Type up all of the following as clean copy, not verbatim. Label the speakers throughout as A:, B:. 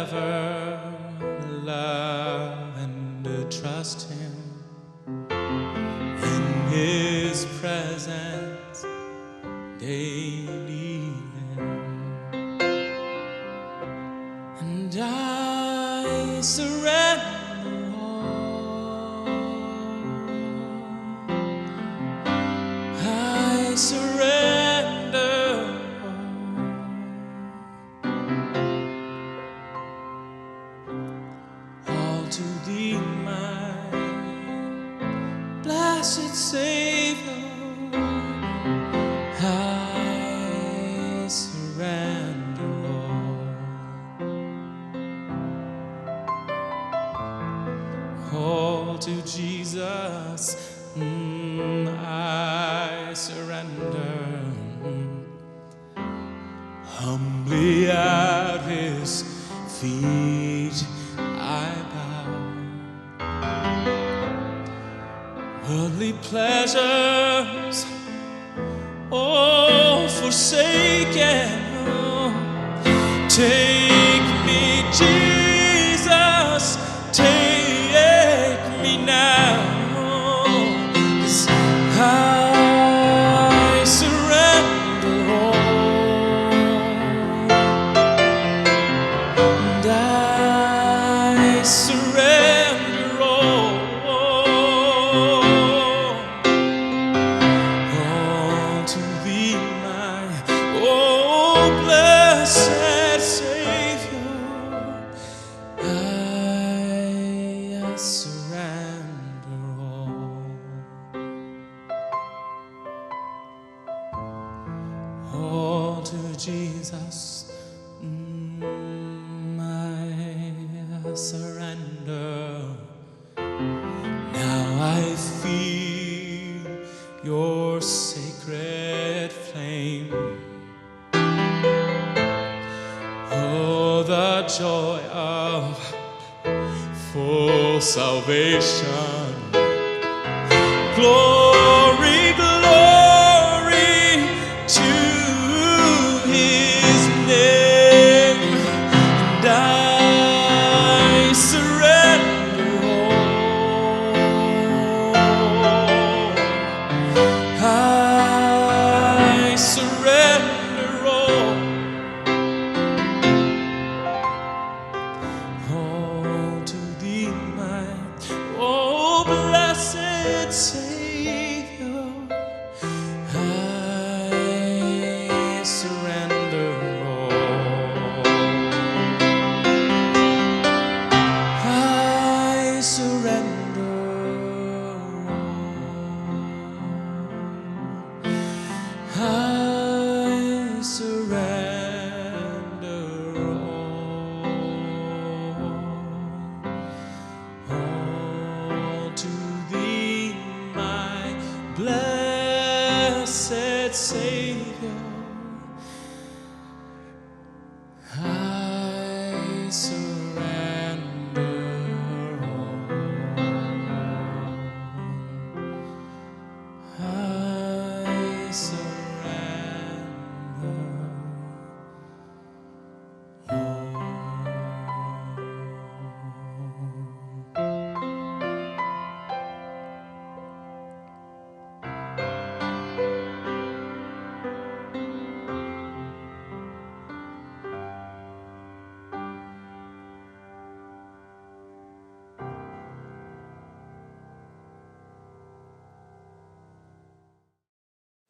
A: ever love and trust Him in His presence daily live. And I surrender all. I surrender all to Thee, my blessed Savior. I surrender all to Jesus. I surrender. Humbly at His feet I bow. Worldly pleasures all forsaken. Take me, Jesus, take me now. 'Cause I surrender all, and I surrender all to Thee, my blessed Savior. I surrender all to Jesus. I surrender. Now I feel Your sacred flame. Oh, the joy of full salvation. Glory, glory to His name. And I surrender all. I surrender all to Thee, my blessed Savior. I surrender all. I surrender all. I surrender all to Thee, my blessed Savior. I surrender all. I surrender all.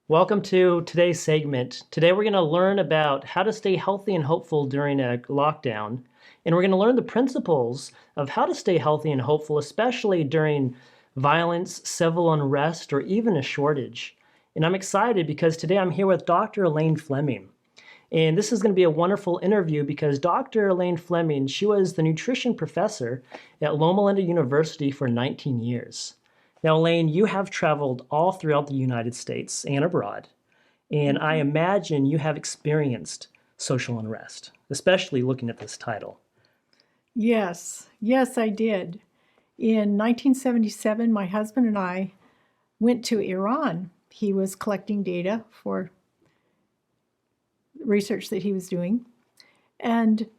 B: Welcome to today's segment. Today we're going to learn about how to stay healthy and hopeful during a lockdown. And we're going to learn the principles of how to stay healthy and hopeful, especially during violence, civil unrest, or even a shortage. And I'm excited because today I'm here with Dr. Elaine Fleming. And this is going to be a wonderful interview because Dr. Elaine Fleming, she was the nutrition professor at Loma Linda University for 19 years. Now, Elaine, you have traveled all throughout the United States and abroad, and I imagine you have experienced social unrest, especially looking at this title.
C: Yes, I did. In 1977, my husband and I went to Iran. He was collecting data for research that he was doing. And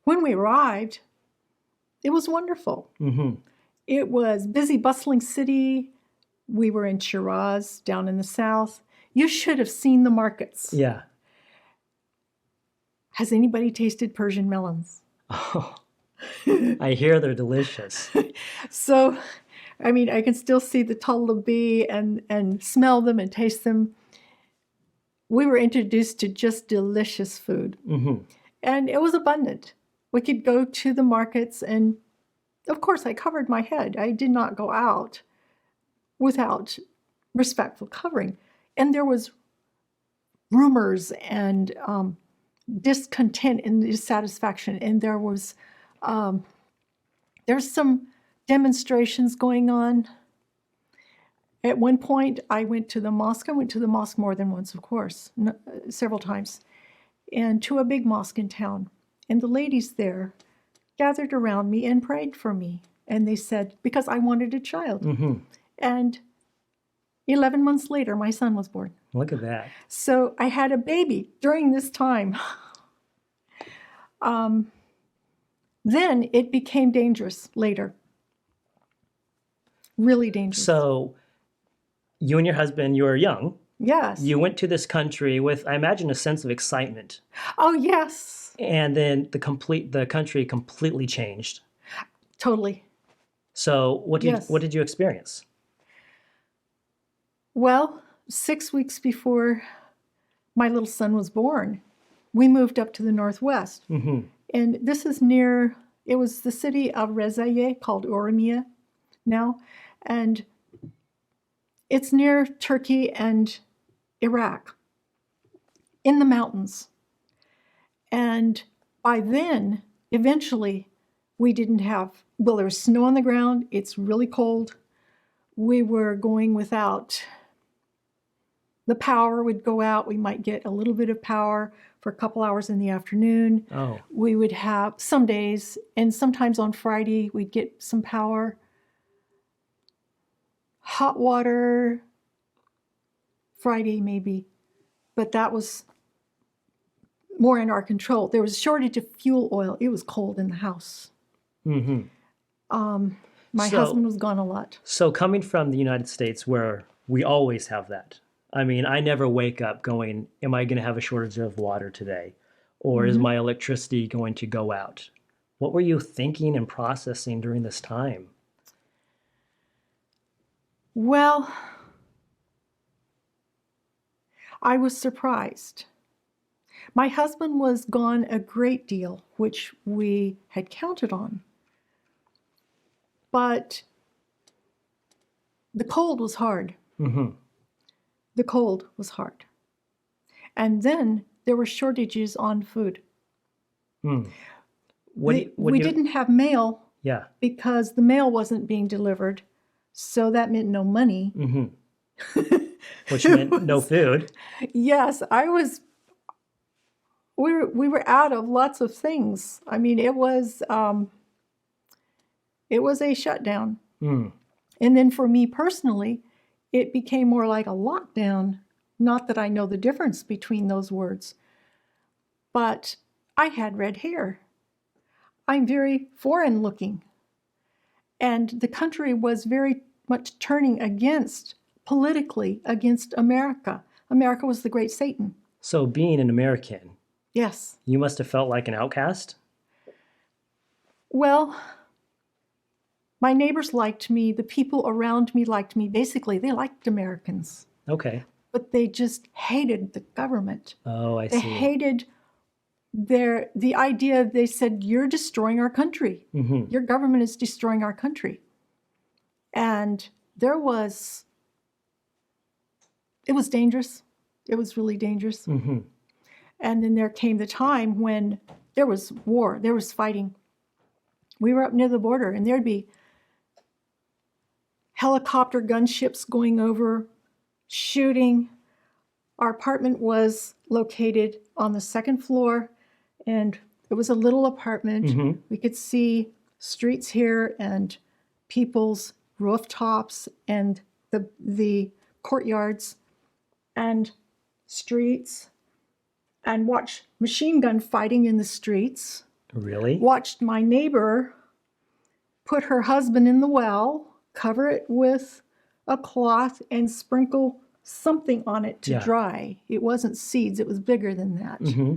C: When we arrived, it was wonderful.
B: Mm-hmm.
C: It was busy, bustling city. We were in Shiraz, down in the south. You should have seen the markets.
B: Yeah.
C: Has anybody tasted Persian melons?
B: Oh, I hear they're delicious.
C: So, I mean, I can still see the talabi and smell them and taste them. We were introduced to just delicious food.
B: Mm-hmm.
C: And it was abundant. We could go to the markets, and of course, I covered my head. I did not go out without respectful covering. And there was rumors and discontent and dissatisfaction. And there's some demonstrations going on. At one point, I went to the mosque. I went to the mosque more than once, of course, several times, and to a big mosque in town. And the ladies there gathered around me and prayed for me. And they said, because I wanted a child.
B: Mm-hmm.
C: And 11 months later, my son was born.
B: Look at that.
C: So I had a baby during this time. Then it became dangerous later. Really dangerous.
B: So you and your husband, you were young.
C: Yes.
B: You went to this country with, I imagine, a sense of excitement.
C: Oh, yes.
B: And then the country completely changed.
C: Totally.
B: So what
C: Yes.
B: did you experience?
C: Well, 6 weeks before my little son was born, we moved up to the northwest.
B: Mm-hmm.
C: And this is it was the city of Rezaye, called Oromia now. And it's near Turkey and Iraq, in the mountains. And by then, eventually, we didn't have, well, there was snow on the ground. It's really cold. We were going without, the power would go out. We might get a little bit of power for a couple hours in the afternoon.
B: Oh.
C: We would have some days, and sometimes on Friday, we'd get some power. Hot water, Friday maybe, but that was more in our control. There was a shortage of fuel oil. It was cold in the house.
B: Mm-hmm.
C: My husband was gone a lot.
B: So coming from the United States, where we always have that, I mean, I never wake up going, am I going to have a shortage of water today? Or is my electricity going to go out? What were you thinking and processing during this time?
C: Well, I was surprised. My husband was gone a great deal, which we had counted on. But the cold was hard.
B: Mm-hmm.
C: The cold was hard. And then there were shortages on food.
B: Mm.
C: We didn't have mail
B: Yeah.
C: because the mail wasn't being delivered. So that meant no money.
B: Mm-hmm. Which meant no food.
C: Yes, we were out of lots of things. I mean, it was a shutdown.
B: Mm.
C: And then for me personally, it became more like a lockdown. Not that I know the difference between those words, but I had red hair. I'm very foreign looking. And the country was very much turning politically against America. America was the great Satan.
B: So being an American,
C: Yes.
B: you must have felt like an outcast?
C: Well, my neighbors liked me. The people around me liked me. Basically, they liked Americans.
B: Okay.
C: But they just hated the government.
B: Oh, I
C: They
B: see.
C: hated the idea. They said, you're destroying our country.
B: Mm-hmm.
C: Your government is destroying our country. And it was dangerous. It was really dangerous.
B: Mm-hmm.
C: And then there came the time when there was war, there was fighting. We were up near the border, and there'd be helicopter gunships going over, shooting. Our apartment was located on the second floor, and it was a little apartment.
B: Mm-hmm.
C: We could see streets here and people's rooftops and the courtyards and streets, and watch machine gun fighting in the streets.
B: Really?
C: Watched my neighbor put her husband in the well, cover it with a cloth, and sprinkle something on it to
B: Yeah.
C: dry. It wasn't seeds, it was bigger than that.
B: Mm-hmm.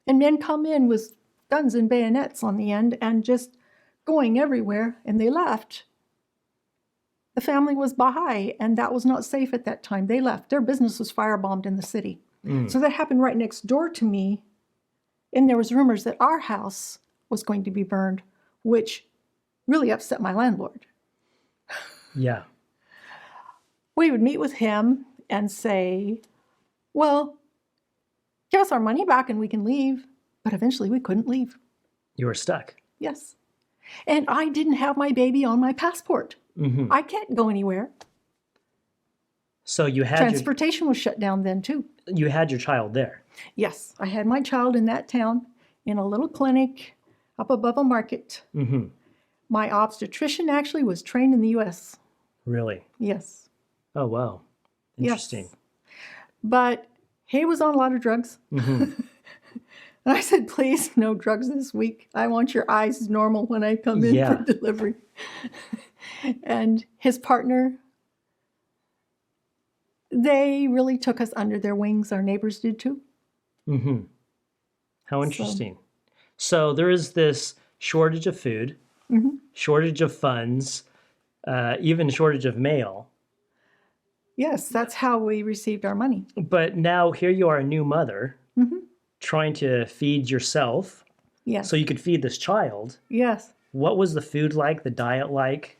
C: And men come in with guns and bayonets on the end and just going everywhere, and they left. The family was Baha'i, and that was not safe at that time. They left. Their business was firebombed in the city. So that happened right next door to me, and there was rumors that our house was going to be burned, which really upset my landlord.
B: Yeah.
C: We would meet with him and say, well, give us our money back and we can leave. But eventually we couldn't leave.
B: You were stuck.
C: Yes. And I didn't have my baby on my passport.
B: Mm-hmm.
C: I can't go anywhere.
B: So you had
C: Transportation was shut down then too.
B: you had your child there.
C: Yes, I had my child in that town in a little clinic up above a market.
B: Mm-hmm.
C: My obstetrician actually was trained in the U.S.
B: Really?
C: Yes.
B: Oh, wow. Interesting.
C: Yes. But he was on a lot of drugs.
B: Mm-hmm.
C: And I said, please, no drugs this week. I want your eyes normal when I come in
B: Yeah.
C: for delivery. And his partner, they really took us under their wings. Our neighbors did too.
B: Mm-hmm. How interesting. So there is this shortage of food, shortage of funds, even shortage of mail.
C: Yes, that's how we received our money.
B: But now here you are, a new mother, trying to feed yourself
C: Yes.
B: so you could feed this child.
C: Yes.
B: What was the food like, the diet like?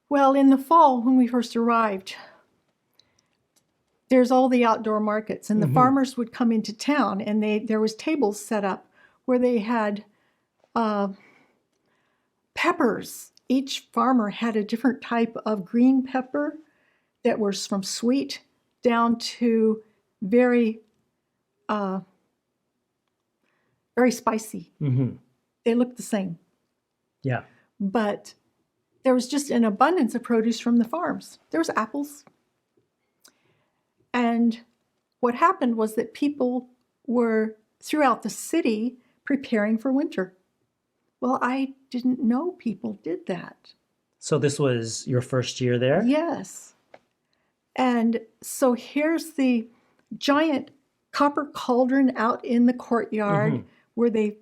C: Well, in the fall, when we first arrived, there's all the outdoor markets, and the farmers would come into town, and there was tables set up where they had peppers. Each farmer had a different type of green pepper that was from sweet down to very, very spicy.
B: Mm-hmm.
C: They looked the same,
B: Yeah.
C: but there was just an abundance of produce from the farms. There was apples. And what happened was that people were throughout the city preparing for winter. Well, I didn't know people did that.
B: So this was your first year there?
C: Yes. And so here's the giant copper cauldron out in the courtyard where they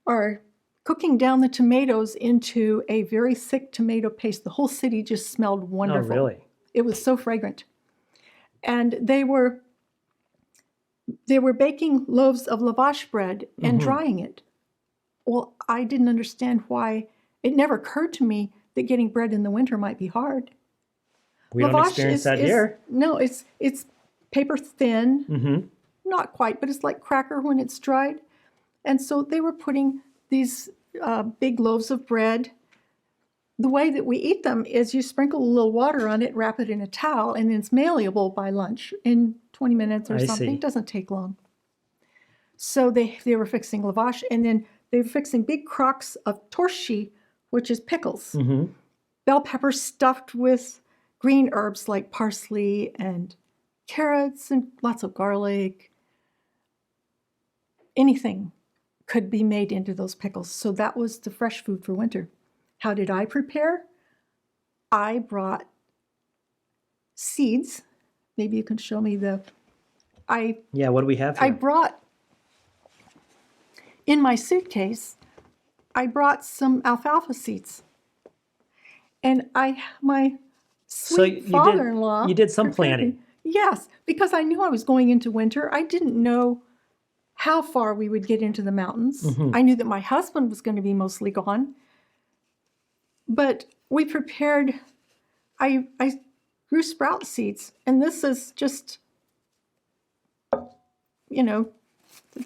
C: are cooking down the tomatoes into a very thick tomato paste. The whole city just smelled wonderful.
B: Oh, really?
C: It was so fragrant. And they were baking loaves of lavash bread and drying it. Well, I didn't understand why. It never occurred to me that getting bread in the winter might be hard.
B: We don't experience that here.
C: No, it's paper thin. Not quite, but it's like cracker when it's dried. And so they were putting these big loaves of bread. The way that we eat them is you sprinkle a little water on it, wrap it in a towel, and then it's malleable by lunch in 20 minutes or
B: I
C: something.
B: see.
C: It doesn't take long. So they were fixing lavash, and then they were fixing big crocks of torshi, which is pickles. Bell peppers stuffed with green herbs like parsley and carrots and lots of garlic. Anything could be made into those pickles. So that was the fresh food for winter. How did I prepare? I brought seeds. Maybe you can show me
B: Yeah, what do we have
C: I
B: here?
C: brought, in my suitcase, I brought some alfalfa seeds. And my sweet father-in-law.
B: you did some
C: prepared
B: planning.
C: me. Yes, because I knew I was going into winter. I didn't know how far we would get into the mountains. I knew that my husband was going to be mostly gone. But we prepared, I grew sprout seeds, and this is just, the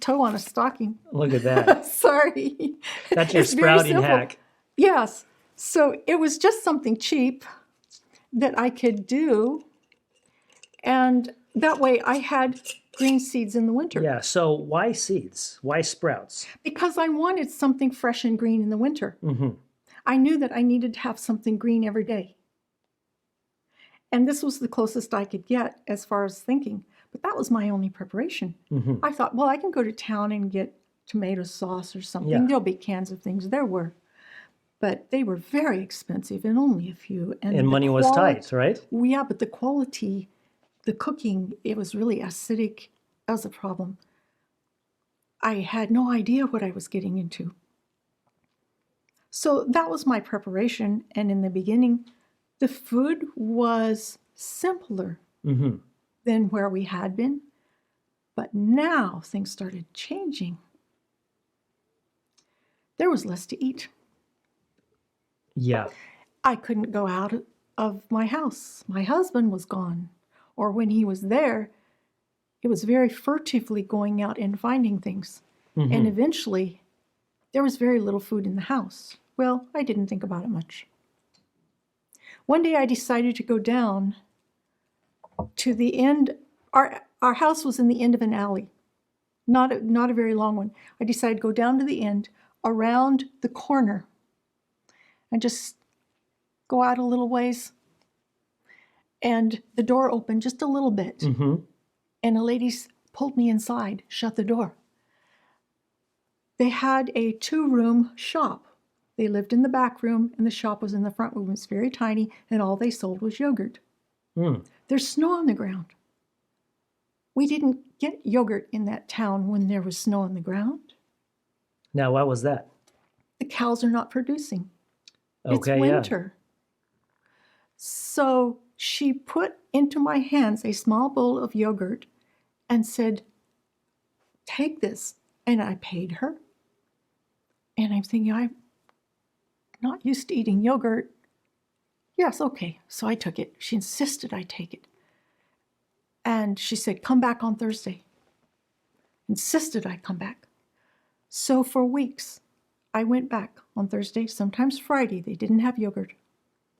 C: toe on a stocking.
B: Look at that.
C: Sorry.
B: That's your
C: It's very
B: sprouting
C: simple.
B: hack.
C: Yes. So it was just something cheap that I could do. And that way I had green seeds in the winter.
B: Yeah, so why seeds? Why sprouts?
C: Because I wanted something fresh and green in the winter. I knew that I needed to have something green every day. And this was the closest I could get as far as thinking. But that was my only preparation. I thought, well, I can go to town and get tomato sauce or something.
B: Yeah.
C: There'll be cans of things. There were. But they were very expensive and only a few.
B: And
C: the
B: money was
C: quali-
B: tight, right?
C: Yeah, but the quality, the cooking, it was really acidic. That was a problem. I had no idea what I was getting into. So that was my preparation. And in the beginning, the food was simpler
B: Mm-hmm.
C: than where we had been. But now things started changing. There was less to eat.
B: Yeah.
C: I couldn't go out of my house. My husband was gone. Or when he was there, it was very furtively going out and finding things.
B: Mm-hmm.
C: And eventually, there was very little food in the house. Well, I didn't think about it much. One day I decided to go down to the end. Our house was in the end of an alley, not a very long one. I decided to go down to the end, around the corner, and just go out a little ways. And the door opened just a little bit.
B: Mm-hmm.
C: And a lady pulled me inside, shut the door. They had a 2-room shop. They lived in the back room, and the shop was in the front room. It was very tiny, and all they sold was yogurt.
B: Mm.
C: There's snow on the ground. We didn't get yogurt in that town when there was snow on the ground.
B: Now, why was that?
C: The cows are not producing. It's
B: Okay,
C: winter. So she put into my hands a small bowl of yogurt and said, take this. And I paid her. And I'm thinking, I'm not used to eating yogurt. Yes, okay. So I took it. She insisted I take it. And she said, come back on Thursday. Insisted I come back. So for weeks, I went back on Thursday, sometimes Friday. They didn't have yogurt.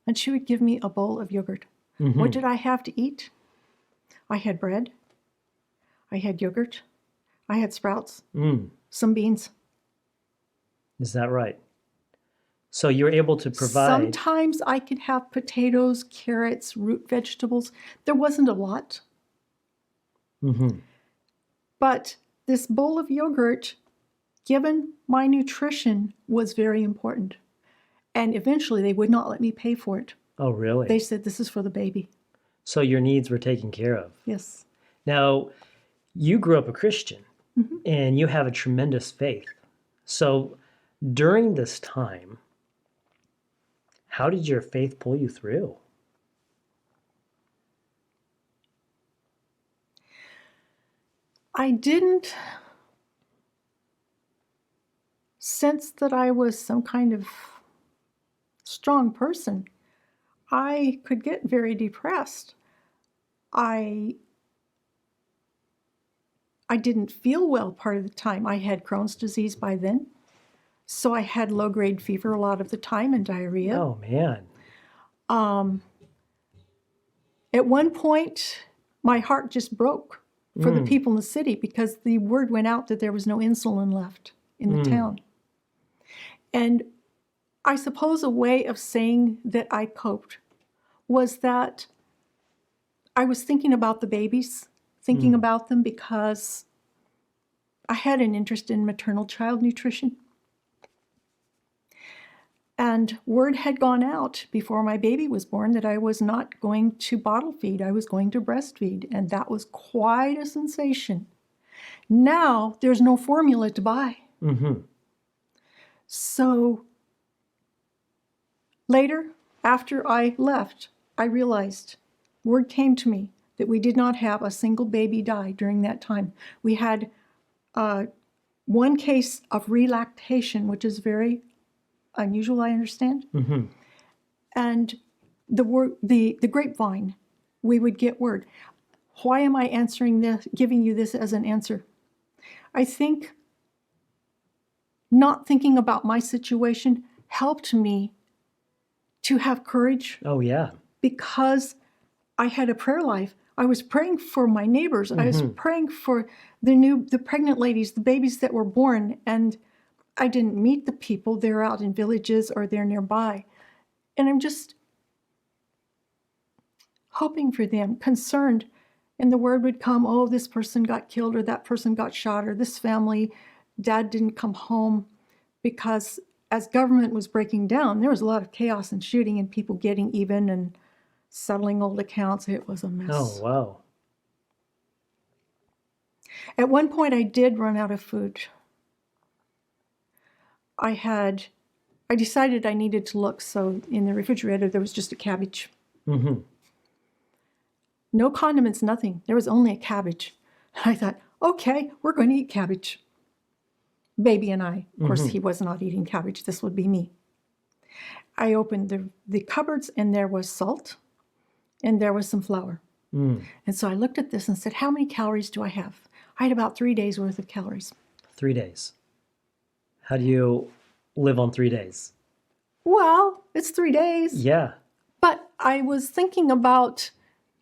C: And she would give me a bowl of yogurt.
B: Mm-hmm.
C: What did I have to eat? I had bread. I had yogurt. I had sprouts.
B: Mm.
C: Some beans.
B: Is that right? So you're able to provide.
C: Sometimes I could have potatoes, carrots, root vegetables. There wasn't a lot.
B: Mm-hmm.
C: But this bowl of yogurt, given my nutrition, was very important. And eventually they would not let me pay for it.
B: Oh, really?
C: They said, this is for the baby.
B: So your needs were taken care of.
C: Yes.
B: Now, you grew up a Christian,
C: Mm-hmm.
B: and you have a tremendous faith. So during this time, how did your faith pull you through?
C: I didn't sense that I was some kind of strong person. I could get very depressed. I didn't feel well part of the time. I had Crohn's disease by then. So I had low-grade fever a lot of the time and diarrhea.
B: Oh, man.
C: At one point, my heart just broke for the people in the city because the word went out that there was no insulin left in the town. And I suppose a way of saying that I coped was that I was thinking about the babies, thinking about them because I had an interest in maternal child nutrition. And word had gone out before my baby was born that I was not going to bottle feed, I was going to breastfeed, and that was quite a sensation. Now there's no formula to buy.
B: Mm-hmm.
C: So later, after I left, I realized, word came to me that we did not have a single baby die during that time. We had one case of relactation, which is very unusual, I understand.
B: Mm-hmm.
C: And the grapevine, we would get word. Why am I answering this, giving you this as an answer? I think not thinking about my situation helped me to have courage.
B: Oh, yeah.
C: Because I had a prayer life. I was praying for my neighbors. I was praying for the pregnant ladies, the babies that were born, and I didn't meet the people. They're out in villages or they're nearby. And I'm just hoping for them, concerned. And the word would come, oh, this person got killed or that person got shot or this family Dad didn't come home because as government was breaking down, there was a lot of chaos and shooting and people getting even and settling old accounts. It was a mess.
B: Oh, wow.
C: At one point, I did run out of food. I decided I needed to look, so in the refrigerator, there was just a cabbage.
B: Mm-hmm.
C: No condiments, nothing. There was only a cabbage. I thought, okay, we're going to eat cabbage. Baby and I. Of course, he was not eating cabbage. This would be me. I opened the cupboards, and there was salt, and there was some flour.
B: Mm.
C: And so I looked at this and said, how many calories do I have? I had about 3 days worth of calories.
B: 3 days. How do you live on 3 days?
C: Well, it's 3 days.
B: Yeah.
C: But I was thinking about,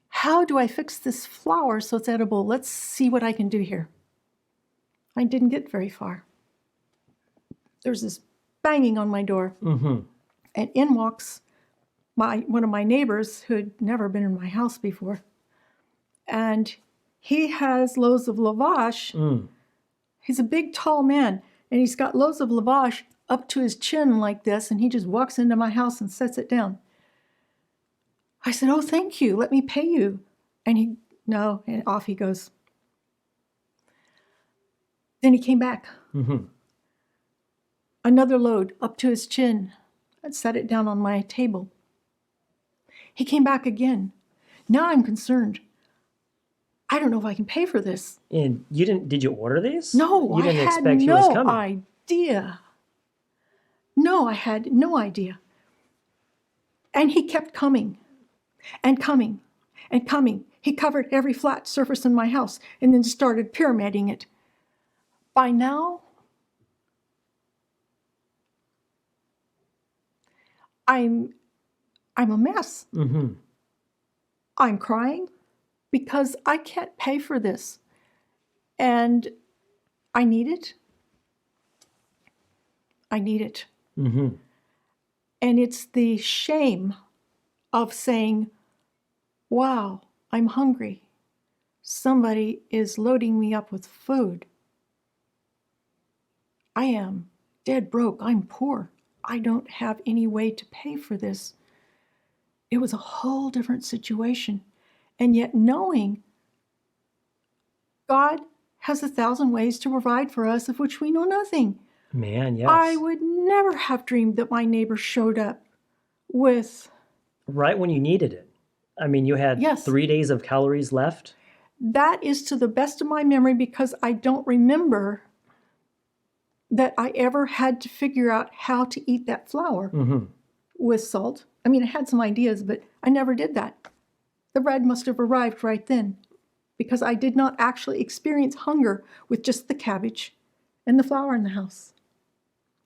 C: how do I fix this flour so it's edible? Let's see what I can do here. I didn't get very far. There's this banging on my door.
B: Mm-hmm.
C: And in walks one of my neighbors who had never been in my house before. And he has loaves of lavash.
B: Mm.
C: He's a big, tall man. And he's got loaves of lavash up to his chin like this. And he just walks into my house and sets it down. I said, oh, thank you. Let me pay you. And no, and off he goes. Then he came back.
B: Mm-hmm.
C: Another load up to his chin. I set it down on my table. He came back again. Now I'm concerned. I don't know if I can pay for this.
B: And did you order these?
C: No,
B: You didn't
C: I had
B: expect he was
C: no
B: coming.
C: idea. No, I had no idea. And he kept coming and coming and coming. He covered every flat surface in my house and then started pyramiding it. By now, I'm a mess.
B: Mm-hmm.
C: I'm crying because I can't pay for this. And I need it. I need it.
B: Mm-hmm.
C: And it's the shame of saying, wow, I'm hungry. Somebody is loading me up with food. I am dead broke. I'm poor. I don't have any way to pay for this. It was a whole different situation. And yet knowing God has 1,000 ways to provide for us of which we know nothing.
B: Man, yes.
C: I would never have dreamed that my neighbor showed up with...
B: Right when you needed it. I mean, you had
C: Yes.
B: 3 days of calories left.
C: That is to the best of my memory because I don't remember that I ever had to figure out how to eat that flour with salt. I mean, I had some ideas, but I never did that. The bread must have arrived right then because I did not actually experience hunger with just the cabbage and the flour in the house.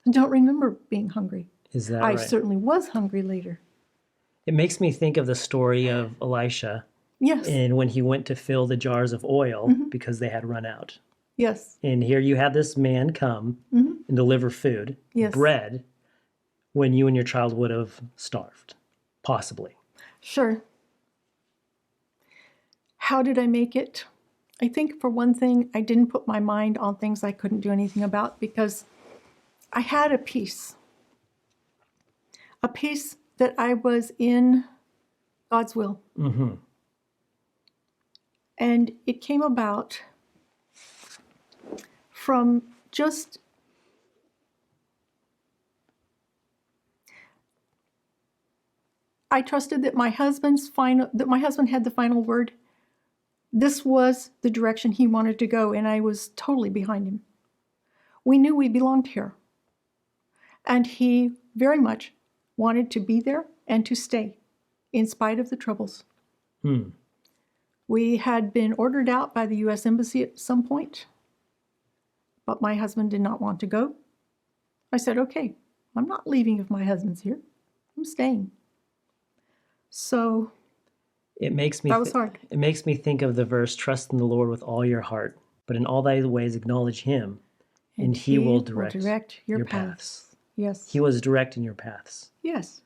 C: I don't remember being hungry.
B: Is that
C: I
B: right?
C: certainly was hungry later.
B: It makes me think of the story of Elisha
C: Yes,
B: and when he went to fill the jars of oil because they had run out.
C: yes,
B: And here you have this man come and deliver food,
C: Yes.
B: bread, when you and your child would have starved, possibly.
C: sure. How did I make it? I think for one thing, I didn't put my mind on things I couldn't do anything about because I had a peace that I was in God's will.
B: Mm-hmm.
C: And it came about from just I trusted that my husband had the final word. This was the direction he wanted to go, and I was totally behind him. We knew we belonged here. And he very much wanted to be there and to stay, in spite of the troubles.
B: Hmm.
C: We had been ordered out by the U.S. Embassy at some point, but my husband did not want to go. I said, okay, I'm not leaving if my husband's here. I'm staying. So
B: It makes me
C: that was hard.
B: It makes me think of the verse, trust in the Lord with all your heart, but in all thy ways acknowledge him, and he will direct
C: your
B: paths.
C: Yes.
B: He was directing your paths.
C: Yes.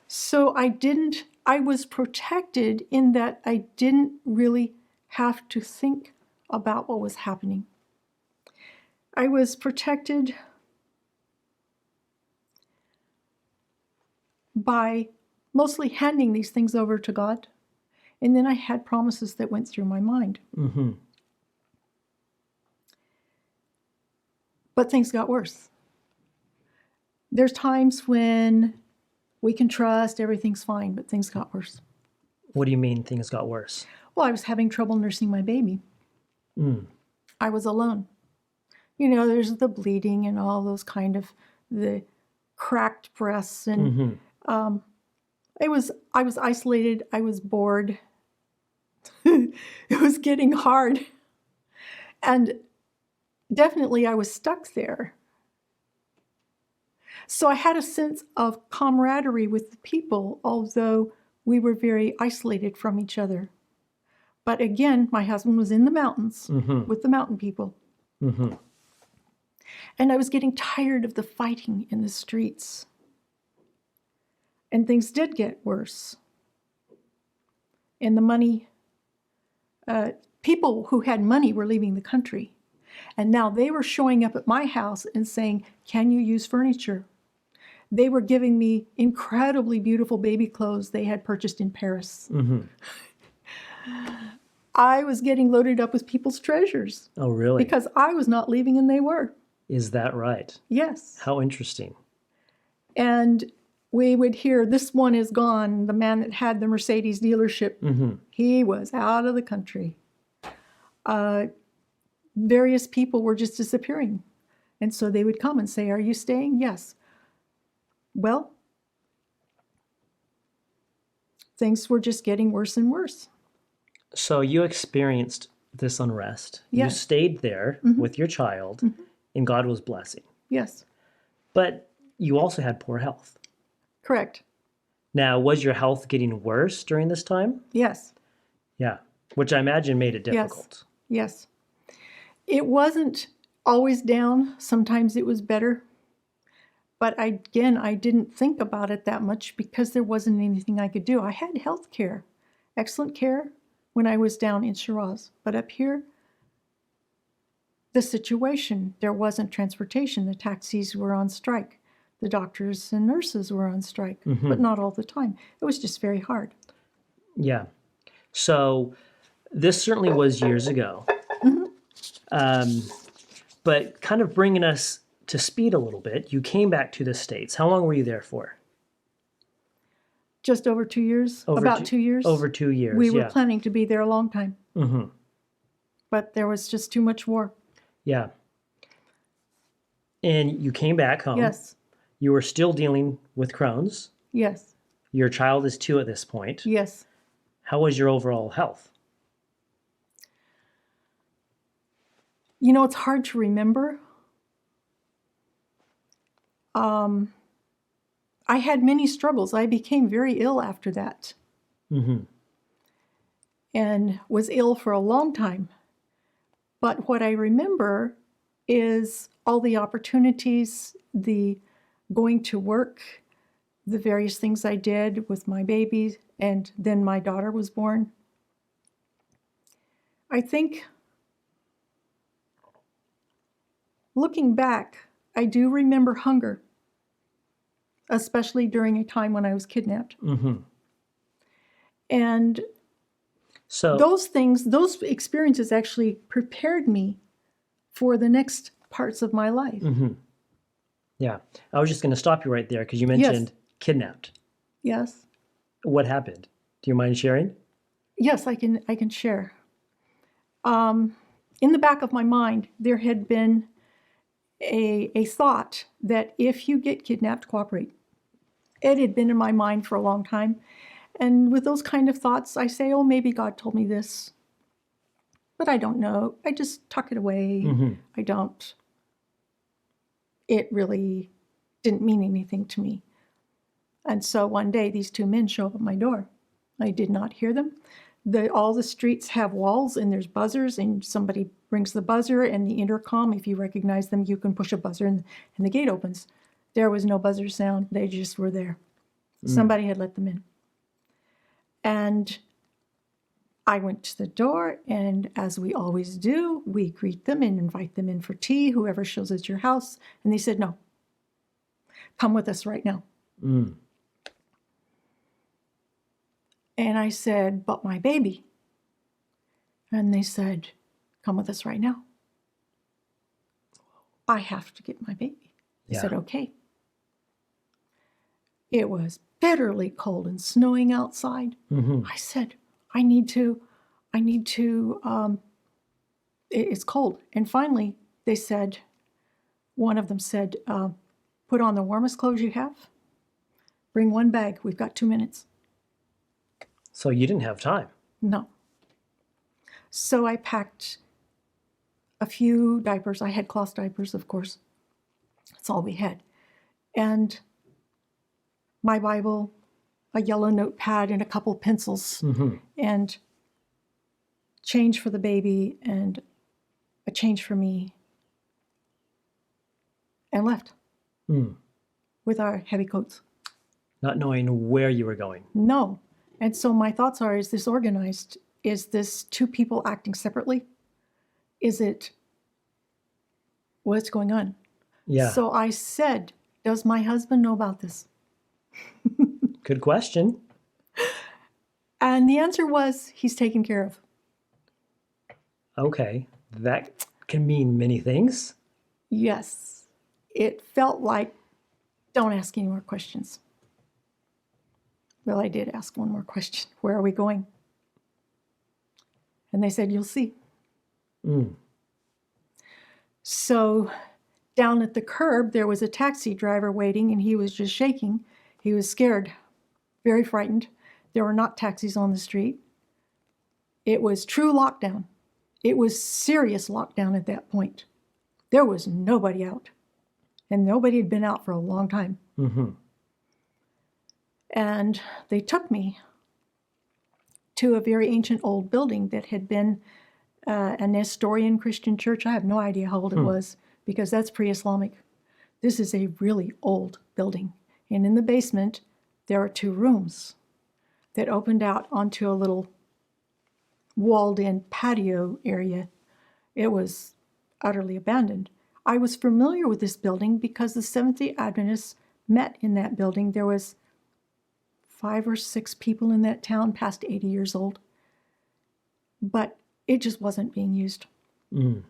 C: So I was protected in that I didn't really have to think about what was happening. I was protected by mostly handing these things over to God. And then I had promises that went through my mind.
B: Mm-hmm.
C: But things got worse. There's times when we can trust everything's fine, but things got worse.
B: What do you mean things got worse?
C: Well, I was having trouble nursing my baby.
B: Mm.
C: I was alone. You know, there's the bleeding and all those kind of the cracked breasts, and
B: Mm-hmm.
C: I was isolated. I was bored. It was getting hard, and definitely I was stuck there. So I had a sense of camaraderie with the people, although we were very isolated from each other. But again, my husband was in the mountains with the mountain people.
B: Mm-hmm.
C: And I was getting tired of the fighting in the streets. And things did get worse. And the money, people who had money were leaving the country. And now they were showing up at my house and saying, "Can you use furniture?" They were giving me incredibly beautiful baby clothes they had purchased in Paris.
B: Mm-hmm.
C: I was getting loaded up with people's treasures.
B: Oh, really?
C: Because I was not leaving and they were.
B: Is that right?
C: Yes.
B: How interesting.
C: And we would hear, "This one is gone." The man that had the Mercedes dealership, he was out of the country. Various people were just disappearing. And so they would come and say, "Are you staying?" "Yes." Well, things were just getting worse and worse.
B: So you experienced this unrest. You
C: Yes.
B: stayed there with your child, and God was blessing.
C: Yes,
B: But you also had poor health.
C: correct.
B: Now, was your health getting worse during this time?
C: Yes,
B: Yeah, which I imagine made it difficult.
C: yes. It wasn't always down. Sometimes it was better. But I didn't think about it that much because there wasn't anything I could do. I had health care, excellent care when I was down in Shiraz. But up here, the situation, there wasn't transportation. The taxis were on strike. The doctors and nurses were on strike, but not all the time. It was just very hard.
B: Yeah. So this certainly was years ago. But kind of bringing us to speed a little bit, you came back to the States. How long were you there for?
C: Just over 2 years, about 2 years.
B: Over 2 years,
C: We were
B: yeah.
C: planning to be there a long time,
B: Mm-hmm.
C: but there was just too much war.
B: Yeah. And you came back home.
C: Yes,
B: You were still dealing with Crohn's.
C: yes,
B: Your child is 2 at this point.
C: yes.
B: How was your overall health?
C: You know, it's hard to remember. I had many struggles. I became very ill after that and was ill for a long time. But what I remember is all the opportunities, the going to work, the various things I did with my baby, and then my daughter was born. I think, looking back, I do remember hunger, especially during a time when I was kidnapped. And
B: So
C: those experiences actually prepared me for the next parts of my life.
B: yeah, I was just going to stop you right there because you mentioned kidnapped.
C: Yes.
B: What happened? Do you mind sharing?
C: Yes, I can share. In the back of my mind, there had been a thought that if you get kidnapped, cooperate. It had been in my mind for a long time. And with those kind of thoughts, I say, "Oh, maybe God told me this." But I don't know. I just tuck it away. I don't. It really didn't mean anything to me. And so one day, these 2 men show up at my door. I did not hear them. All the streets have walls and there's buzzers, and somebody rings the buzzer and the intercom. If you recognize them, you can push a buzzer and the gate opens. There was no buzzer sound. They just were there. Somebody had let them in. And I went to the door, and as we always do, we greet them and invite them in for tea, whoever shows at your house. And they said, no, come with us right now.
B: Mm.
C: And I said, but my baby. And they said, come with us right now. I have to get my baby. They
B: Yeah.
C: said, okay. It was bitterly cold and snowing outside.
B: Mm-hmm.
C: I said, I need to, it's cold. And finally, they said, one of them said, put on the warmest clothes you have. Bring one bag. We've got 2 minutes.
B: So you didn't have time.
C: No. So I packed a few diapers. I had cloth diapers, of course. That's all we had. And my Bible, a yellow notepad, and a couple pencils,
B: Mm-hmm.
C: and change for the baby, and a change for me, and left
B: Mm.
C: with our heavy coats.
B: Not knowing where you were going.
C: No. And so my thoughts are, is this organized? Is this two people acting separately? Is it, what's going on?
B: Yeah.
C: So I said, does my husband know about this?
B: Good question.
C: And the answer was, he's taken care of.
B: Okay. That can mean many things.
C: Yes. It felt like, don't ask any more questions. Well, I did ask one more question. Where are we going? And they said, you'll see.
B: Mm.
C: So down at the curb, there was a taxi driver waiting, and he was just shaking. He was scared, very frightened. There were not taxis on the street. It was true lockdown. It was serious lockdown at that point. There was nobody out, and nobody had been out for a long time.
B: Mm-hmm.
C: And they took me to a very ancient old building that had been an Nestorian Christian church. I have no idea how old it was, because that's pre-Islamic. This is a really old building. And in the basement, there are 2 rooms that opened out onto a little walled-in patio area. It was utterly abandoned. I was familiar with this building because the Seventh-day Adventists met in that building. There was 5 or 6 people in that town past 80 years old. But it just wasn't being used.
B: Mm.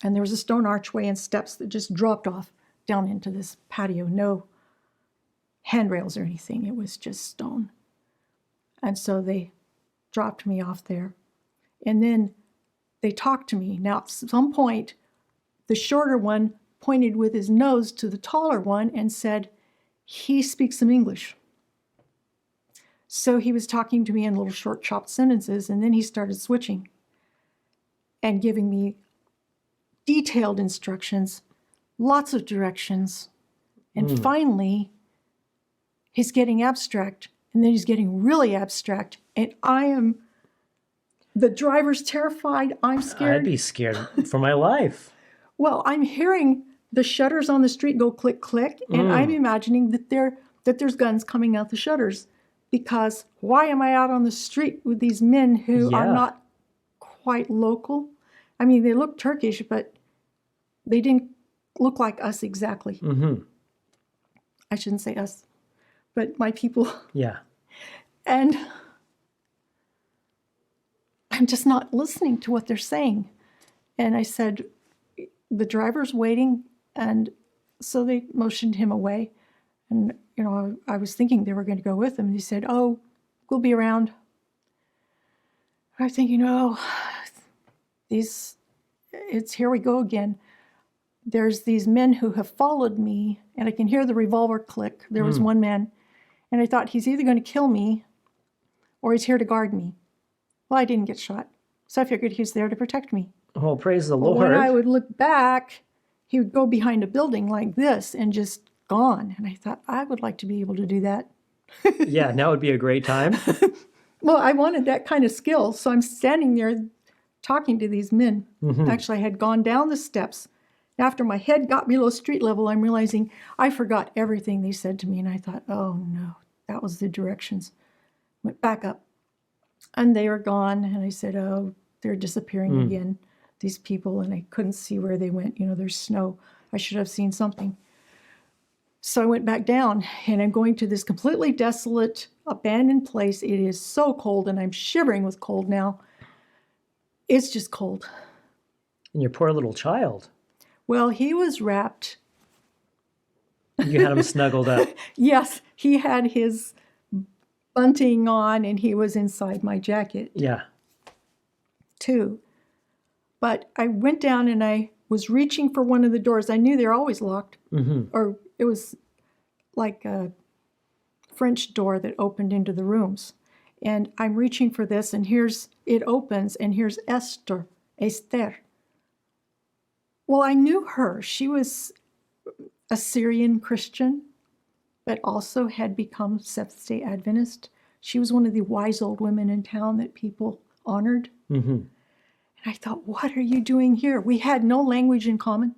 C: And there was a stone archway and steps that just dropped off down into this patio. No handrails or anything. It was just stone. And so they dropped me off there. And then they talked to me. Now, at some point, the shorter one pointed with his nose to the taller one and said, he speaks some English. So he was talking to me in little short chopped sentences, and then he started switching and giving me detailed instructions, lots of directions. And finally, he's getting abstract, and then he's getting really abstract. And the driver's terrified, I'm scared.
B: I'd be scared for my life.
C: Well, I'm hearing the shutters on the street go click, click, and I'm imagining that there's guns coming out the shutters. Because why am I out on the street with these men who are not quite local? I mean, they look Turkish, but they didn't look like us exactly.
B: Mm-hmm.
C: I shouldn't say us, but my people.
B: Yeah.
C: And I'm just not listening to what they're saying. And I said, the driver's waiting. And so they motioned him away. And, you know, I was thinking they were going to go with him. And he said, oh, we'll be around. I was thinking, oh, it's here we go again. There's these men who have followed me, and I can hear the revolver click. There was one man. And I thought, he's either going to kill me or he's here to guard me. Well, I didn't get shot. So I figured he was there to protect me.
B: Oh, praise the
C: But
B: Lord.
C: when I would look back, he would go behind a building like this and just gone. And I thought, I would like to be able to do that.
B: Yeah, now would be a great time.
C: Well, I wanted that kind of skill. So I'm standing there talking to these men. Actually, I had gone down the steps. After my head got below street level, I'm realizing I forgot everything they said to me. And I thought, oh no, that was the directions. Went back up. And they were gone. And I said, oh, they're disappearing again, these people. And I couldn't see where they went. There's snow. I should have seen something. So I went back down, and I'm going to this completely desolate, abandoned place. It is so cold, and I'm shivering with cold now. It's just cold.
B: And your poor little child.
C: Well, he was wrapped.
B: You had him snuggled up.
C: Yes, he had his bunting on, and he was inside my jacket,
B: Yeah.
C: too. But I went down, and I was reaching for one of the doors. I knew they're always locked. Or it was like a French door that opened into the rooms. And I'm reaching for this, and it opens, and here's Esther. Well, I knew her. She was a Syrian Christian, but also had become Seventh-day Adventist. She was one of the wise old women in town that people honored. And I thought, what are you doing here? We had no language in common.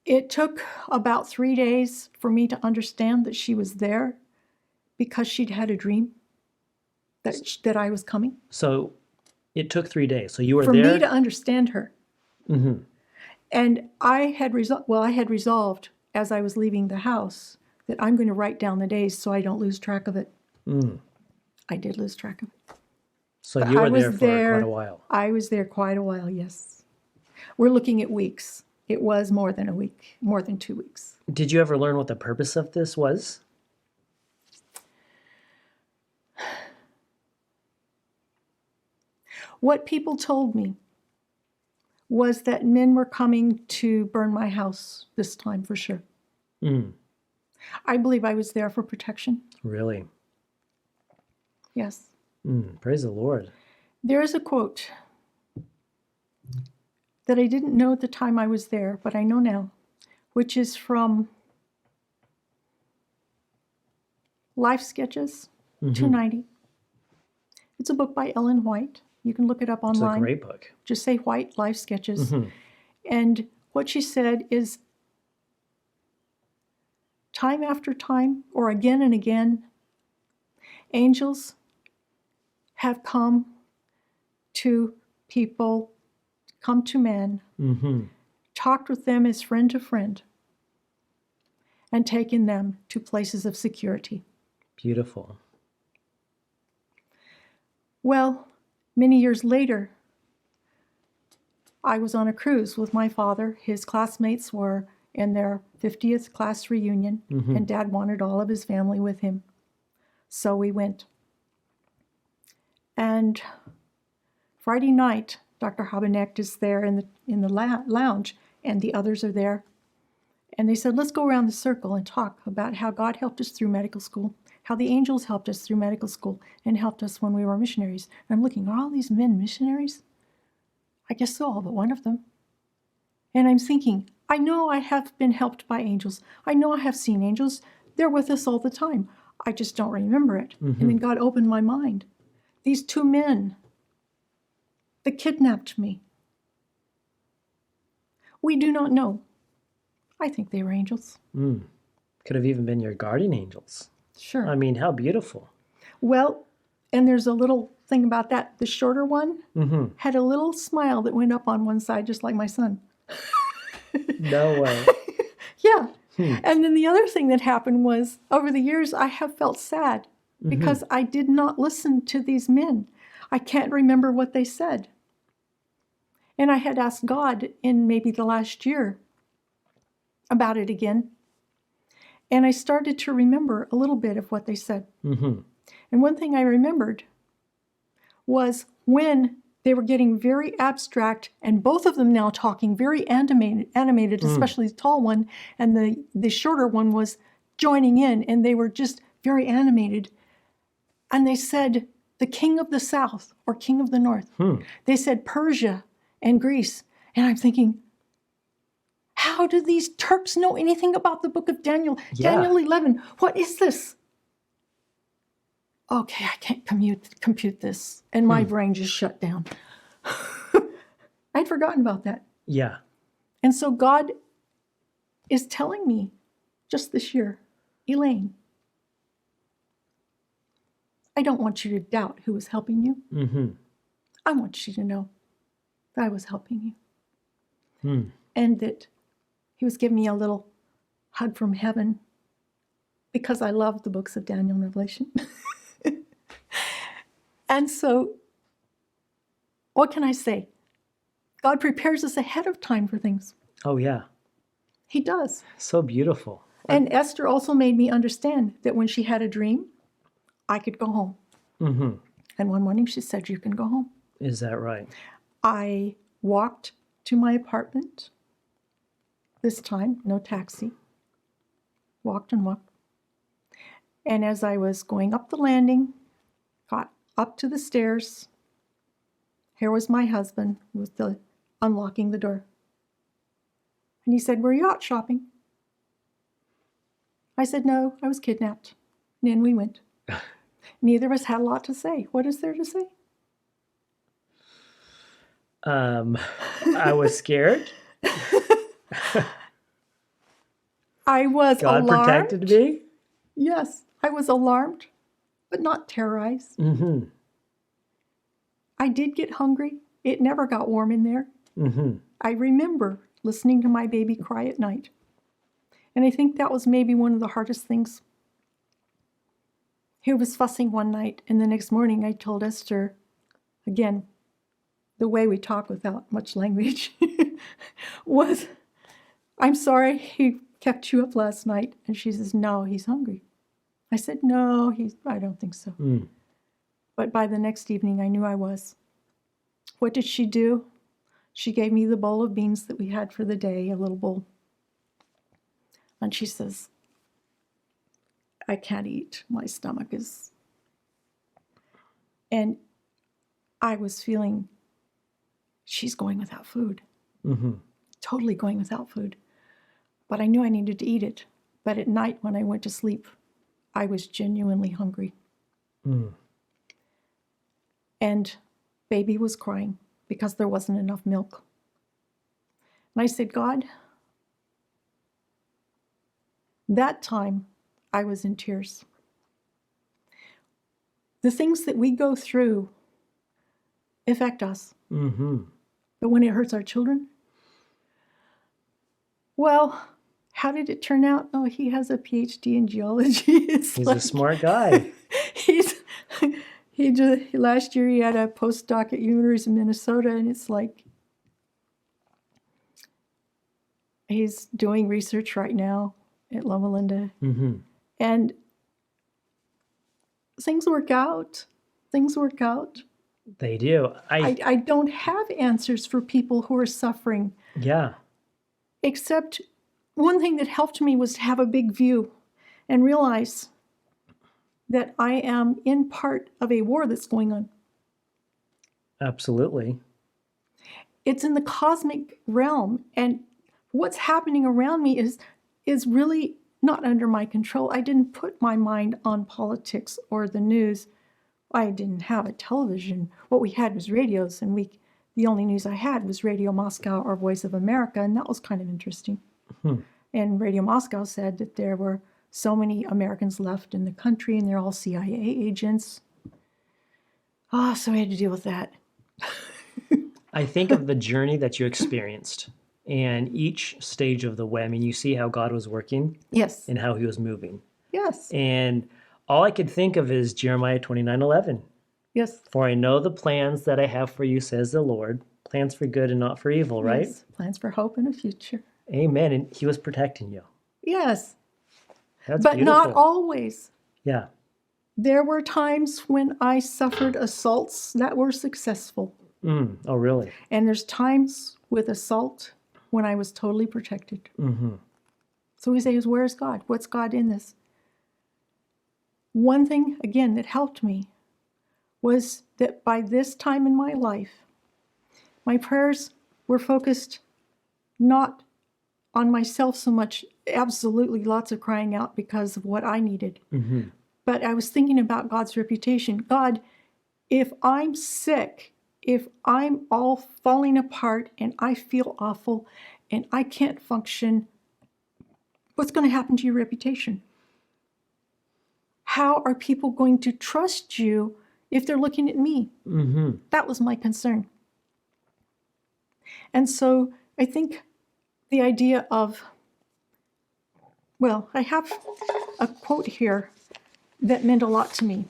C: It took about 3 days for me to understand that she was there because she'd had a dream that I was coming.
B: So it took 3 days. So you were
C: For
B: there?
C: me to understand her. And I had resolved as I was leaving the house that I'm going to write down the days so I don't lose track of it. I did lose track of it.
B: So
C: But
B: you
C: I
B: were
C: was
B: there for
C: there-
B: quite a while.
C: I was there quite a while, yes. We're looking at weeks. It was more than a week, more than 2 weeks.
B: Did you ever learn what the purpose of this was?
C: What people told me was that men were coming to burn my house this time for sure. I believe I was there for protection.
B: Really?
C: Yes.
B: Praise the Lord.
C: There is a quote that I didn't know at the time I was there, but I know now, which is from Life Sketches, 290. It's a book by Ellen White. You can look it up
B: It's
C: online.
B: a great book.
C: Just say White Life Sketches. And what she said is, time after time, or again and again, angels have come to people, come to men, talked with them as friend to friend, and taken them to places of security.
B: Beautiful.
C: Well, many years later, I was on a cruise with my father. His classmates were in their 50th class reunion, and Dad wanted all of his family with him. So we went. And Friday night, Dr. Habenecht is there in the lounge, and the others are there. And they said, let's go around the circle and talk about how God helped us through medical school, how the angels helped us through medical school and helped us when we were missionaries. And I'm looking, are all these men missionaries? I guess so, all but one of them. And I'm thinking, I know I have been helped by angels. I know I have seen angels. They're with us all the time. I just don't remember it. And then God opened my mind. These two men that kidnapped me. We do not know. I think they were angels.
B: Could have even been your guardian angels.
C: Sure.
B: I mean, how beautiful.
C: Well, and there's a little thing about that. The shorter one had a little smile that went up on one side, just like my son.
B: No way.
C: Yeah. And then the other thing that happened was, over the years, I have felt sad because I did not listen to these men. I can't remember what they said. And I had asked God in maybe the last year about it again. And I started to remember a little bit of what they said. And one thing I remembered was when they were getting very abstract, and both of them now talking very animated, especially the tall one, and the shorter one was joining in, and they were just very animated. And they said, the king of the south or king of the north. They said Persia and Greece. And I'm thinking, how do these Turks know anything about the book of Daniel?
B: Yeah.
C: Daniel 11. What is this? Okay, I can't compute this. And my brain just shut down. I'd forgotten about that.
B: Yeah.
C: And so God is telling me just this year, Elaine, I don't want you to doubt who was helping you.
B: Mm-hmm.
C: I want you to know that I was helping you.
B: Hmm.
C: And that he was giving me a little hug from heaven because I love the books of Daniel and Revelation. And so, what can I say? God prepares us ahead of time for things.
B: Oh, yeah.
C: He does.
B: So beautiful.
C: And Esther also made me understand that when she had a dream, I could go home.
B: Mm-hmm.
C: And one morning she said, you can go home.
B: Is that right?
C: I walked to my apartment. This time, no taxi. Walked and walked. And as I was going up the landing, got up to the stairs, here was my husband with unlocking the door. And he said, were you out shopping? I said, no, I was kidnapped. And in we went. Neither of us had a lot to say. What is there to say?
B: I was scared.
C: I was
B: God
C: alarmed.
B: protected me.
C: Yes, I was alarmed, but not terrorized.
B: Mm-hmm.
C: I did get hungry. It never got warm in there.
B: Mm-hmm.
C: I remember listening to my baby cry at night. And I think that was maybe one of the hardest things. He was fussing one night, and the next morning I told Esther, again, the way we talk without much language, was, I'm sorry he kept you up last night. And she says, no, he's hungry. I said, no, I don't think so.
B: Mm.
C: But by the next evening, I knew I was. What did she do? She gave me the bowl of beans that we had for the day, a little bowl. And she says, I can't eat. My stomach is... And I was feeling she's going without food.
B: Mm-hmm.
C: Totally going without food. But I knew I needed to eat it. But at night when I went to sleep, I was genuinely hungry.
B: Mm.
C: And baby was crying because there wasn't enough milk. And I said, God, that time I was in tears. The things that we go through affect us.
B: Mm-hmm.
C: But when it hurts our children, well, how did it turn out? Oh, he has a PhD in geology.
B: He's a smart guy.
C: Last year he had a postdoc at University of Minnesota, and it's like he's doing research right now at Loma Linda.
B: Mm-hmm.
C: And things work out. Things work out.
B: They do.
C: I don't have answers for people who are suffering.
B: Yeah.
C: Except one thing that helped me was to have a big view and realize that I am in part of a war that's going on.
B: Absolutely.
C: It's in the cosmic realm, and what's happening around me is really not under my control. I didn't put my mind on politics or the news. I didn't have a television. What we had was radios, and the only news I had was Radio Moscow or Voice of America, and that was kind of interesting.
B: Hmm.
C: And Radio Moscow said that there were so many Americans left in the country, and they're all CIA agents. So I had to deal with that.
B: I think of the journey that you experienced and each stage of the way. I mean, you see how God was working
C: Yes.
B: and how he was moving.
C: Yes.
B: And all I could think of is Jeremiah 29:11.
C: Yes.
B: For I know the plans that I have for you, says the Lord, plans for good and not for evil, right?
C: Yes. Plans for hope and a future.
B: Amen. And he was protecting you.
C: Yes.
B: That's
C: But
B: beautiful.
C: not always.
B: Yeah.
C: There were times when I suffered assaults that were successful.
B: Oh, really?
C: And there's times with assault when I was totally protected.
B: Mm-hmm.
C: So we say, where's God? What's God in this? One thing, again, that helped me was that by this time in my life, my prayers were focused not on myself so much, absolutely lots of crying out because of what I needed.
B: Mm-hmm.
C: But I was thinking about God's reputation. God, if I'm sick, if I'm all falling apart and I feel awful and I can't function, what's going to happen to your reputation? how are people going to trust you if they're looking at me?
B: Mm-hmm.
C: That was my concern. And so I think the idea of, well, I have a quote here that meant a lot to me.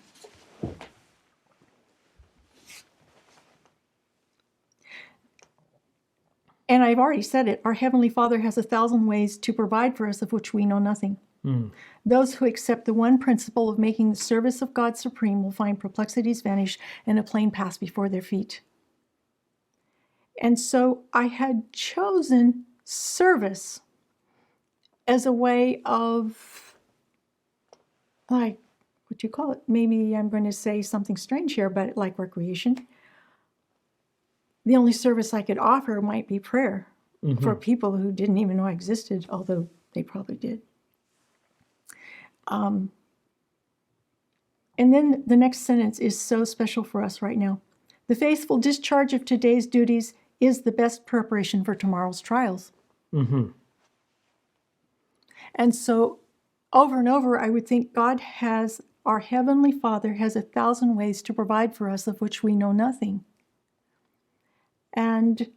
C: And I've already said it. Our Heavenly Father has 1,000 ways to provide for us of which we know nothing.
B: Mm.
C: Those who accept the one principle of making the service of God supreme will find perplexities vanish and a plain path before their feet. And so I had chosen service as a way of, like, what do you call it? Maybe I'm going to say something strange here, but like recreation. The only service I could offer might be prayer for people who didn't even know I existed, although they probably did. And then the next sentence is so special for us right now. The faithful discharge of today's duties is the best preparation for tomorrow's trials.
B: Mm-hmm.
C: And so over and over, I would think God has, our Heavenly Father has 1,000 ways to provide for us of which we know nothing. And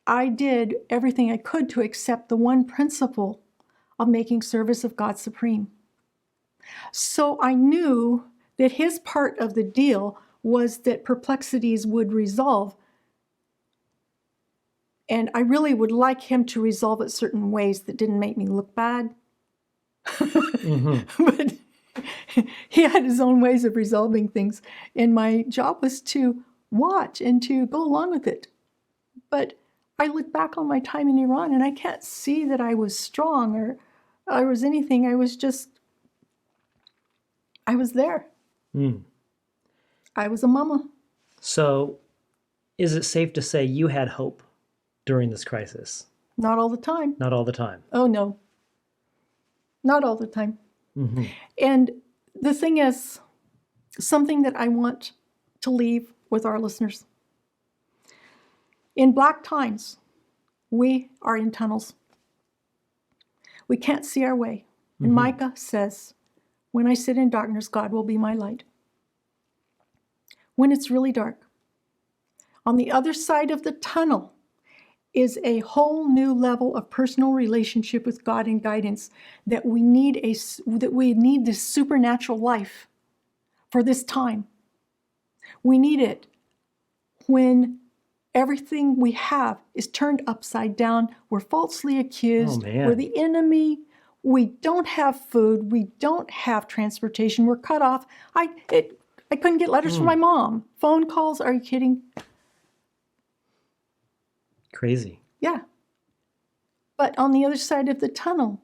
C: I did everything I could to accept the one principle of making service of God supreme. So I knew that his part of the deal was that perplexities would resolve. And I really would like him to resolve it certain ways that didn't make me look bad. But he had his own ways of resolving things. And my job was to watch and to go along with it. But I look back on my time in Iran and I can't see that I was strong or I was anything. I was there.
B: Mm.
C: I was a mama.
B: So is it safe to say you had hope during this crisis?
C: Not all the time.
B: Not all the time.
C: Oh, no. Not all the time.
B: Mm-hmm.
C: And the thing is, something that I want to leave with our listeners. In black times, we are in tunnels. We can't see our way. And Micah says, when I sit in darkness, God will be my light. When it's really dark, on the other side of the tunnel is a whole new level of personal relationship with God and guidance that we need this supernatural life for this time. We need it when everything we have is turned upside down. We're falsely accused.
B: Oh, man.
C: We're the enemy. We don't have food. We don't have transportation. We're cut off. I couldn't get letters from my mom. Phone calls. Are you kidding?
B: Crazy.
C: Yeah. But on the other side of the tunnel,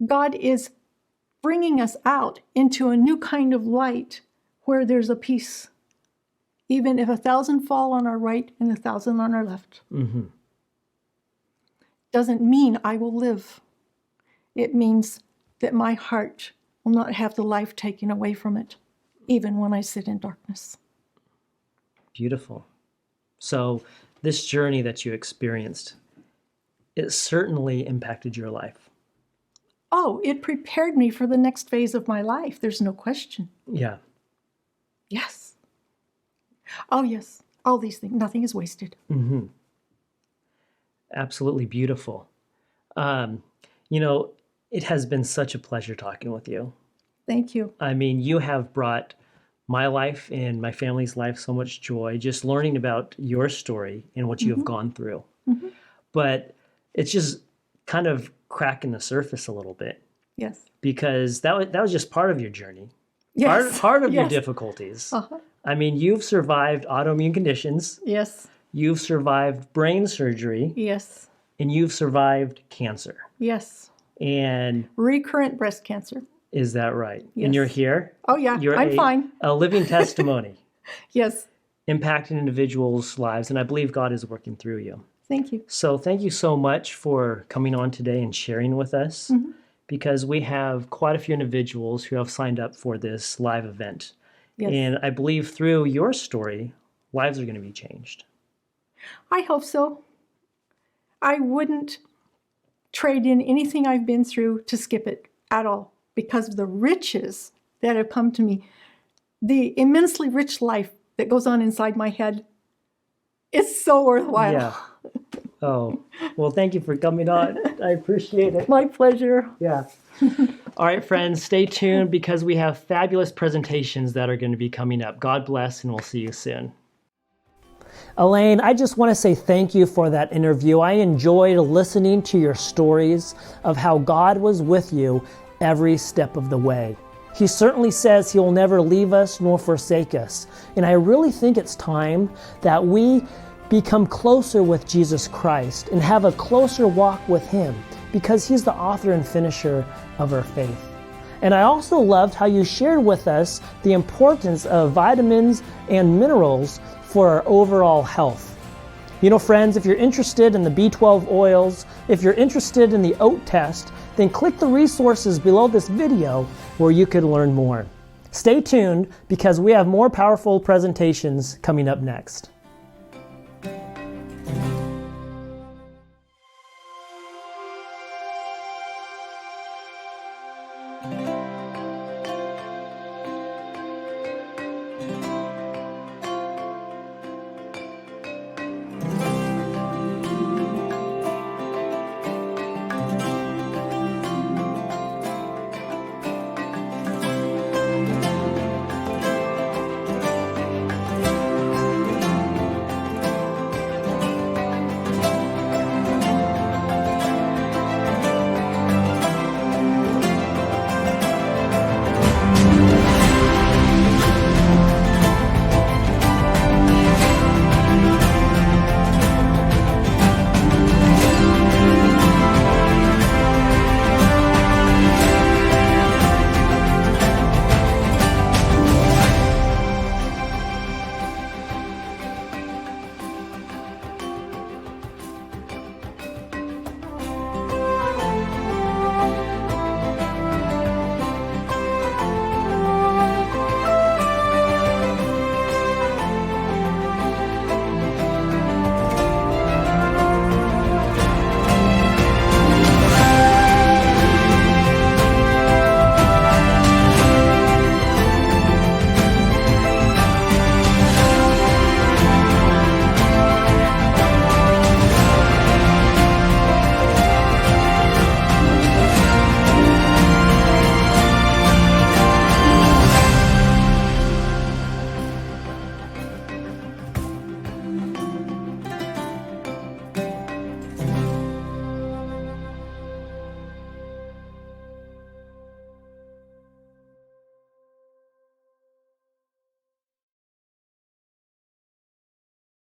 C: God is bringing us out into a new kind of light where there's a peace, even if 1,000 fall on our right and 1,000 on our left.
B: Mm-hmm.
C: Doesn't mean I will live. It means that my heart will not have the life taken away from it, even when I sit in darkness.
B: Beautiful. So this journey that you experienced, it certainly impacted your life.
C: Oh, it prepared me for the next phase of my life. There's no question.
B: Yeah.
C: Yes. Oh, yes. All these things. Nothing is wasted.
B: Mm-hmm. Absolutely beautiful. It has been such a pleasure talking with you.
C: Thank you.
B: I mean, you have brought my life and my family's life so much joy, just learning about your story and what you have gone through.
C: Mm-hmm.
B: But it's just kind of cracking the surface a little bit,
C: Yes.
B: because that was just part of your journey.
C: Yes.
B: Part of your
C: Yes.
B: difficulties.
C: Uh-huh.
B: I mean, you've survived autoimmune conditions,
C: Yes.
B: you've survived brain surgery,
C: Yes.
B: and you've survived cancer.
C: Yes.
B: And
C: Recurrent breast cancer.
B: is that right?
C: Yes.
B: And you're here?
C: Oh, yeah.
B: You're
C: I'm fine.
B: a living testimony,
C: Yes.
B: impacting individuals' lives, and I believe God is working through you.
C: Thank you.
B: So thank you so much for coming on today and sharing with us, because we have quite a few individuals who have signed up for this live event.
C: Yes.
B: And I believe through your story, lives are going to be changed.
C: I hope so. I wouldn't trade in anything I've been through to skip it at all, because of the riches that have come to me. The immensely rich life that goes on inside my head is so worthwhile.
B: Yeah. Oh, well, thank you for coming on. I appreciate it.
C: My pleasure.
B: Yeah. All right, friends, stay tuned because we have fabulous presentations that are going to be coming up. God bless, and we'll see you soon. Elaine, I just want to say thank you for that interview. I enjoyed listening to your stories of how God was with you every step of the way. He certainly says he will never leave us nor forsake us. And I really think it's time that we become closer with Jesus Christ and have a closer walk with him because he's the author and finisher of our faith. And I also loved how you shared with us the importance of vitamins and minerals for our overall health. You know, friends, if you're interested in the B12 oils, if you're interested in the oat test, then click the resources below this video where you could learn more. Stay tuned because we have more powerful presentations coming up next.